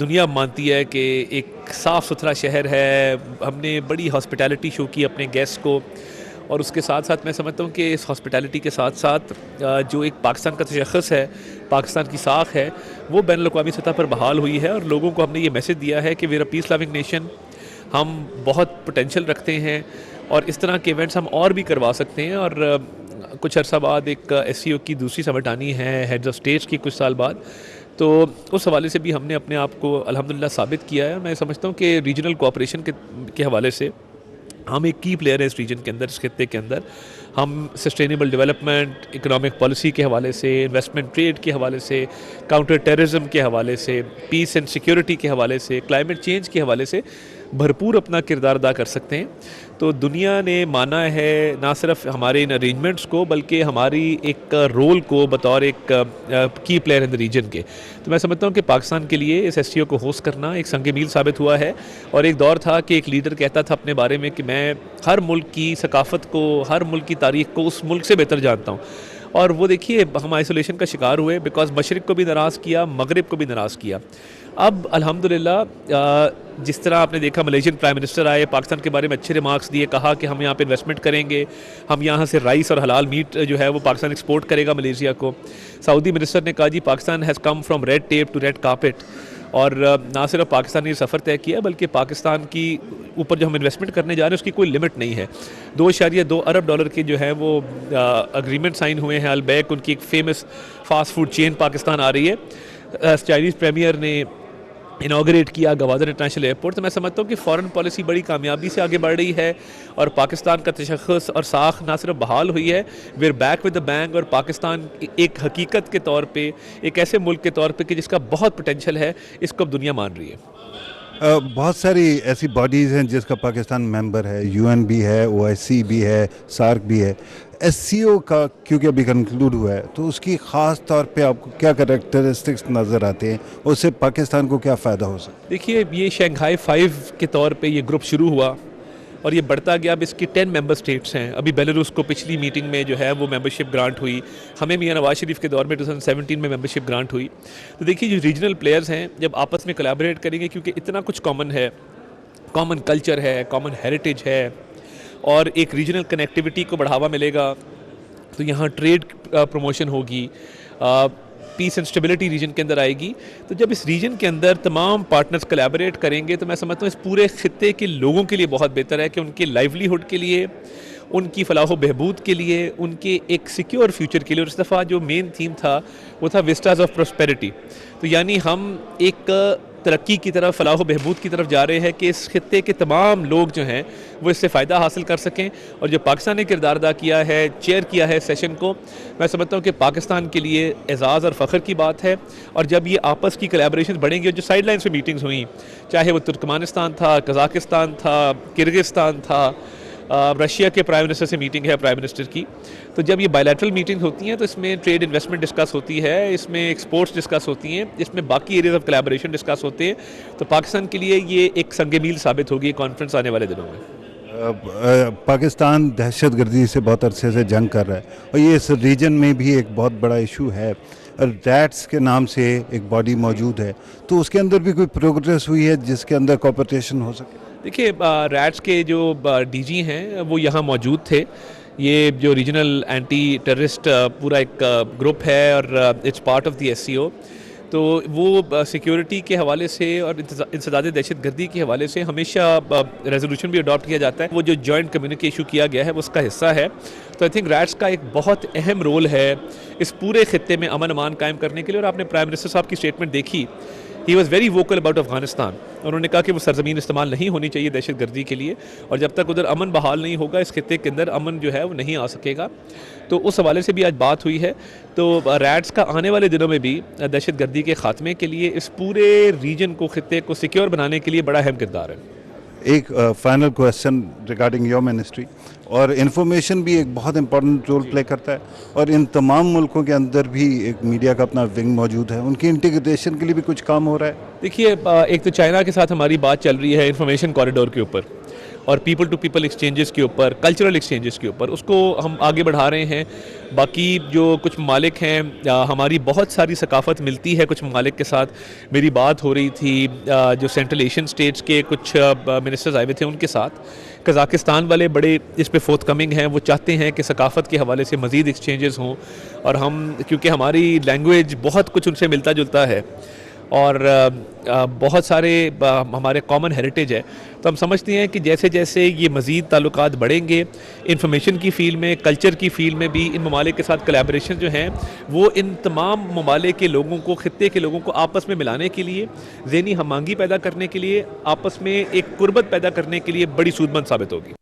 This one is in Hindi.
दुनिया मानती है कि एक साफ़ सुथरा शहर है। हमने बड़ी हॉस्पिटैलिटी शो की अपने गेस्ट को, और उसके साथ साथ मैं समझता हूँ कि इस हॉस्पिटैलिटी के साथ साथ जो एक पाकिस्तान का तशख़्ख़ुस है, पाकिस्तान की साख है, वो बैनुल-अक़वामी सतह पर बहाल हुई है। और लोगों को हमने ये मैसेज दिया है कि we are a peace loving nation, हम बहुत पोटेंशियल रखते हैं और इस तरह के इवेंट्स हम और भी करवा सकते हैं। और कुछ अर्सा बाद एक एससीओ की दूसरी समिट आनी है, हेड्स ऑफ स्टेट्स की, कुछ साल बाद। तो उस हवाले से भी हमने अपने आप को अल्हम्दुलिल्लाह साबित किया है। मैं समझता हूँ कि रीजनल कोऑपरेशन के हवाले से हम एक की प्लेयर है इस रीजन के अंदर, इस खित्ते के अंदर। हम सस्टेनेबल डेवलपमेंट, इकोनॉमिक पॉलिसी के हवाले से, इन्वेस्टमेंट ट्रेड के हवाले से, काउंटर टेररिज्म के हवाले से, पीस एंड सिक्योरिटी के हवाले से, क्लाइमेट चेंज के हवाले से भरपूर अपना किरदार अदा कर सकते हैं। तो दुनिया ने माना है ना सिर्फ हमारे इन अरेंजमेंट्स को, बल्कि हमारी एक रोल को बतौर एक की प्लेयर इन द रीजन के। तो मैं समझता हूँ कि पाकिस्तान के लिए इस एससीओ को होस्ट करना एक संग मील साबित हुआ है। और एक दौर था कि एक लीडर कहता था अपने बारे में कि मैं हर मुल्क की सकाफ़त को, हर मुल्क की तारीख़ को उस मुल्क से बेहतर जानता हूँ। और वो देखिए, हम आइसोलेशन का शिकार हुए, बिकॉज मशरिक़ को भी नाराज़ किया, मगरिब को भी नाराज़ किया। अब अल्हम्दुलिल्लाह जिस तरह आपने देखा, मलेशियन प्राइम मिनिस्टर आए, पाकिस्तान के बारे में अच्छे रिमार्क्स दिए, कहा कि हम यहाँ पे इन्वेस्टमेंट करेंगे, हम यहाँ से राइस और हलाल मीट जो है वो पाकिस्तान एक्सपोर्ट करेगा मलेशिया को। सऊदी मिनिस्टर ने कहा जी Pakistan has come from red tape to red carpet. और ना सिर्फ पाकिस्तान ने सफ़र तय किया, बल्कि पाकिस्तान की ऊपर जो हम इन्वेस्टमेंट करने जा रहे हैं उसकी कोई लिमिट नहीं है। $2.2 अरब के जो है वो अग्रीमेंट साइन हुए हैं। अलबैक उनकी एक famous fast food chain Pakistan आ रही है। चाइनीज़ प्रीमियर ने इनाग्रेट किया गवादर इंटरनेशनल एयरपोर्ट। तो मैं समझता हूँ कि फ़ॉरेन पॉलिसी बड़ी कामयाबी से आगे बढ़ रही है और पाकिस्तान का तशख़्ख़ुस और साख ना सिर्फ बहाल हुई है, we are back with the bang. और पाकिस्तान एक हकीकत के तौर पे, एक ऐसे मुल्क के तौर पे कि जिसका बहुत पोटेंशियल है, इसको अब दुनिया मान रही है। बहुत सारी ऐसी बॉडीज़ हैं जिसका पाकिस्तान मेंबर है, यूएन भी है, ओआईसी भी है, सार्क भी है। एससीओ का क्योंकि अभी कंक्लूड हुआ है, तो उसकी ख़ास तौर पे आपको क्या कैरेक्टरिस्टिक्स नज़र आते हैं, उससे पाकिस्तान को क्या फ़ायदा हो सकता है? देखिए, ये शंघाई 5 के तौर पे ये ग्रुप शुरू हुआ और ये बढ़ता गया। अब इसकी 10 मेंबर स्टेट्स हैं। अभी बेलारूस को पिछली मीटिंग में जो है वो मेंबरशिप ग्रांट हुई। हमें मियां नवाज शरीफ के दौर में 2017 में मेंबरशिप ग्रांट हुई। तो देखिए, जो रीजनल प्लेयर्स हैं जब आपस में कोलैबोरेट करेंगे, क्योंकि इतना कुछ कॉमन है, कॉमन कल्चर है, कॉमन हेरिटेज है, और एक रीजनल कनेक्टिविटी को बढ़ावा मिलेगा, तो यहाँ ट्रेड प्रमोशन होगी, पीस एंड स्टेबिलिटी रीजन के अंदर आएगी। तो जब इस रीजन के अंदर तमाम पार्टनर्स कोलैबोरेट करेंगे, तो मैं समझता हूँ इस पूरे खित्ते के लोगों के लिए बहुत बेहतर है कि उनके लाइवलीहुड के लिए, उनकी फलाह बहबूद के लिए, उनके एक सिक्योर फ्यूचर के लिए। और इस दफ़ा जो मेन थीम था वो था विस्टाज ऑफ प्रॉस्पेरिटी। तो यानी हम एक तरक्की की तरफ, फलाह बहबूद की तरफ जा रहे हैं कि इस खित्ते के तमाम लोग जो हैं वो इससे फ़ायदा हासिल कर सकें। और जो पाकिस्तान ने किरदार अदा किया है, चेयर किया है सेशन को, मैं समझता हूँ कि पाकिस्तान के लिए एज़ाज़ और फ़ख्र की बात है। और जब ये आपस की कोलैबोरेशन बढ़ेंगी, और जो साइड लाइन से मीटिंग्स हुई, चाहे वो तुर्कमानिस्तान था, कज़ाकिस्तान था, किर्गिस्तान था, रशिया के प्राइम मिनिस्टर से मीटिंग है प्राइम मिनिस्टर की। तो जब ये बायलैटरल मीटिंग होती हैं तो इसमें ट्रेड इन्वेस्टमेंट डिस्कस होती है, इसमें एक्सपोर्ट्स डिस्कस होती हैं, इसमें बाकी एरियाज ऑफ कोलैबोरेशन डिस्कस होते हैं। तो पाकिस्तान के लिए ये एक संग मील साबित होगी कॉन्फ्रेंस आने वाले दिनों में। पाकिस्तान दहशतगर्दी से बहुत अरसे से जंग कर रहा है और ये इस रीजन में भी एक बहुत बड़ा इशू है। रैट्स के नाम से एक बॉडी मौजूद है, तो उसके अंदर भी कोई प्रोग्रेस हुई है जिसके अंदर कोऑपरेशन हो सके? देखिए, रैट्स के जो डीजी हैं वो यहाँ मौजूद थे। ये जो रीजनल एंटी टेररिस्ट पूरा एक ग्रुप है और it's part of the SCO. तो वो सिक्योरिटी के हवाले से और इंसदाद दहशतगर्दी के हवाले से हमेशा रेजोल्यूशन भी अडॉप्ट किया जाता है। वो जो जॉइंट कम्युनिके इशू किया गया है वो उसका हिस्सा है। तो आई थिंक रैट्स का एक बहुत अहम रोल है इस पूरे खित्ते में अमन अमान कायम करने के लिए। और आपने प्राइम मिनिस्टर साहब की स्टेटमेंट देखी, he was very vocal about Afghanistan. उन्होंने कहा कि वो सरजमीन इस्तेमाल नहीं होनी चाहिए दहशतगर्दी के लिए, और जब तक उधर अमन बहाल नहीं होगा, इस खित्ते के अंदर अमन जो है वो नहीं आ सकेगा। तो उस हवाले से भी आज बात हुई है। तो रैट्स का आने वाले दिनों में भी दहशतगर्दी के ख़ात्मे के लिए, इस पूरे रीजन को, खित्ते को सिक्योर बनाने के लिए बड़ा अहम किरदार है। एक final question regarding your ministry, और इंफॉर्मेशन भी एक बहुत इंपॉर्टेंट रोल प्ले करता है, और इन तमाम मुल्कों के अंदर भी एक मीडिया का अपना विंग मौजूद है, उनकी इंटीग्रेशन के लिए भी कुछ काम हो रहा है? देखिए, एक तो चाइना के साथ हमारी बात चल रही है इंफॉर्मेशन कॉरिडोर के ऊपर, और पीपल टू पीपल एक्सचेंजेस के ऊपर, कल्चरल एक्सचेंजेस के ऊपर, उसको हम आगे बढ़ा रहे हैं। बाकी जो कुछ ममालिक हैं, हमारी बहुत सारी सकाफ़त मिलती है कुछ ममालिक के साथ। मेरी बात हो रही थी जो सेंट्रल एशियन स्टेट्स के कुछ मिनिस्टर्स आए हुए थे उनके साथ। कज़ाकिस्तान वाले बड़े इस पे फोर्थ कमिंग हैं, वो चाहते हैं कि सकाफ़त के हवाले से मज़ीद एक्सचेंजेस हों, और हम क्योंकि हमारी लैंग्वेज बहुत कुछ उनसे मिलता जुलता है और बहुत सारे हमारे कॉमन हेरिटेज है, तो हम समझते हैं कि जैसे जैसे ये मज़ीद ताल्लुकात बढ़ेंगे इंफॉर्मेशन की फ़ील्ड में, कल्चर की फ़ील्ड में भी, इन ममालिक के साथ कोलैबोरेशन जो हैं वो इन तमाम ममालिक के लोगों को, ख़ित्ते के लोगों को आपस में मिलाने के लिए, ज़हनी हमआंगी पैदा करने के लिए, आपस में एक कुर्बत पैदा करने के लिए बड़ी सूदमंद साबित होगी।